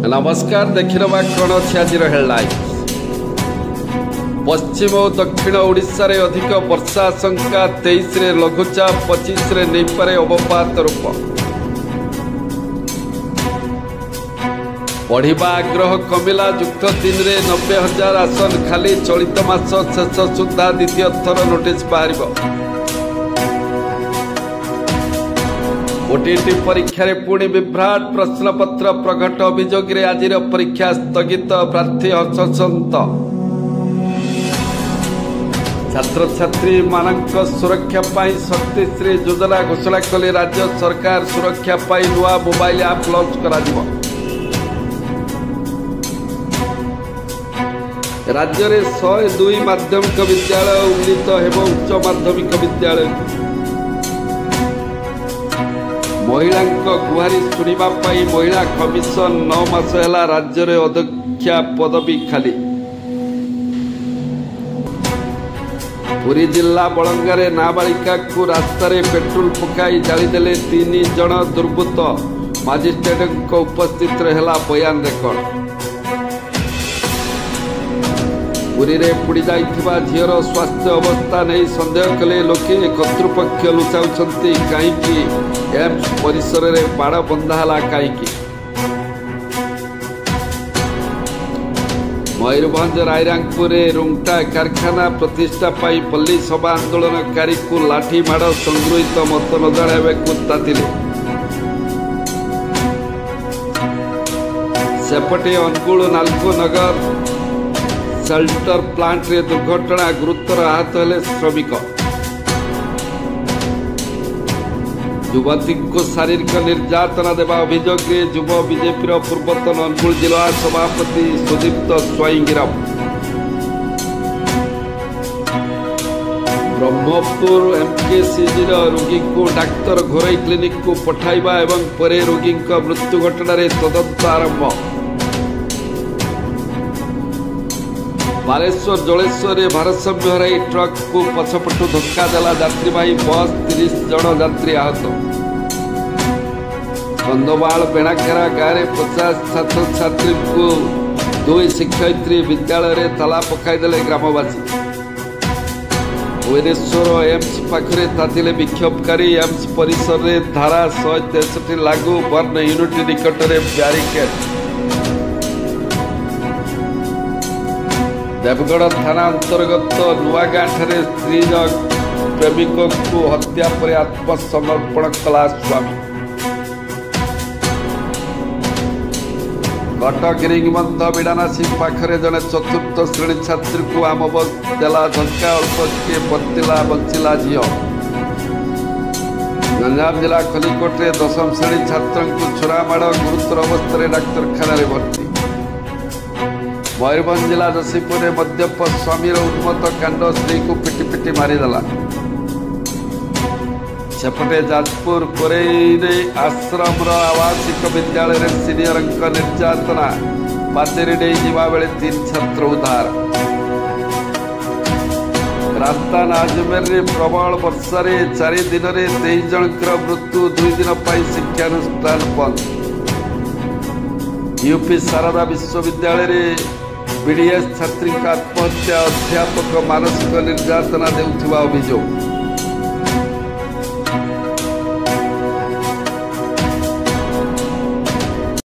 नमस्कार देखिनवा कौन अच्छी आज हेडलाइंस। पश्चिम और दक्षिण ओडिशा रे अधिक वर्षा आशंका 23 रे लघुचाप 25 रे नहींपे अवपात रूप। पढ़ा आग्रह कमिला युक्त 3 रे 90,000 आसन खाली। चलित मास शेष सुधा द्वितीय थर नोटिस बाहर। ओटीटी परीक्षा रे पुणी विभ्राट प्रश्नपत्र प्रकट अभियोग रे आज परीक्षा स्थगित। प्रार्थी हसंत छात्र छात्री मानक सुरक्षा पाई शक्तिश्री योजना घोषणा कले राज्य सरकार। सुरक्षा पाई नुआ मोबाइल ऐप लॉन्च करा दिबो। राज्य रे 102 माध्यमिक विद्यालय उन्नीत हेबो उच्च माध्यमिक विद्यालय। महिला गुहारी शुणा महिला कमिशन 9 मास है राज्य में अध्यक्षा पदवी खाली। पुरी जिला बलंगारे नाबालिका को रास्ता पेट्रोल पकाई जालीदेले 3 जन दुर्बृत्त। मजिस्ट्रेट उपस्थित है बयान रेकर्ड। पुरी रे पुड़ी जाइथिबा झीर स्वास्थ्य अवस्था नहीं संदेह कले लोके। कर्तृपक्ष लुचाउछंती काईकि एम्स परिसर में बाड़ बंधाला काईकि। मयूरभंज रायरंगपुर रुंगटा कारखाना प्रतिष्ठा पाई पल्ली सभा आंदोलनकारी को लाठी माड़ संगृहित मत न जणाइबाकू तातिले। सेपटे अनुगुल नालको नगर सेल्टर प्लांट रे दुर्घटना गुरुतर आहत हेले श्रमिक। युवती को शारीरिक निर्यातना देवा अभियोग युव बीजेपी पूर्वतन अनुगुल जिला सभापति सुदीप्त स्वाई गिरफ। ब्रह्मपुर एमकेसीजी रोगी को डाक्तर घोरई क्लिनिक को पठाइबा एवं परे रोगी मृत्यु घटना रे तदंत आरंभ। बालेश्वर जलेश्वर भारसाम्य हराई ट्रक को पछपटू धक्का देला यात्रीवाही बस। 30 जन यात्री आहत। कंधमाल बेणाखेरा गाँव में 50 छात्र छात्री को 2 शिक्षयित्री विद्यालय में ताला पकाईदेले ग्रामवासी। भुवनेश्वर एम्स पाखरे तातिले विक्षोभकारी। एम्स परिसर में धारा 163 लागू। बर्न यूनिट निकट में ब्यारिकेड। देवगढ़ थाना अंतर्गत नुआगाँ स्त्री प्रेमिक को हत्या पर आत्मसमर्पण कला स्वामी। कटक रिंगबंध बिड़ानासी पाखरे जड़े 4th श्रेणी छात्री को आम बस देला धक्का। अल्पके बंचिला झील। गंजाम जिला खलिकोटे 10th श्रेणी छात्र को छुरा माड़ गुरुतर अवस्था डाक्तखाना भर्ती। मयूरभंज जिला जसीपुर मद्यप स्वामीर उन्मत्त कांड स्त्री को पिटी पिटी मारिदेला। सेपटे जाजपुर कोरेई आश्रम आवासिक विद्यालय सिनियर निर्यातना। पाचेरी डे जीवा बेले 3 छात्र उद्धार। राजस्थान अजमेर प्रबल वर्षा 4 दिन में 23 जनकर मृत्यु। 2 दिन पर शिक्षानुष्ठान बंद। यूपी शारदा विश्वविद्यालय बीडीएस छात्री आत्महत्या। अध्यापक मानसिक निर्यातना देउथिबा अभियोग।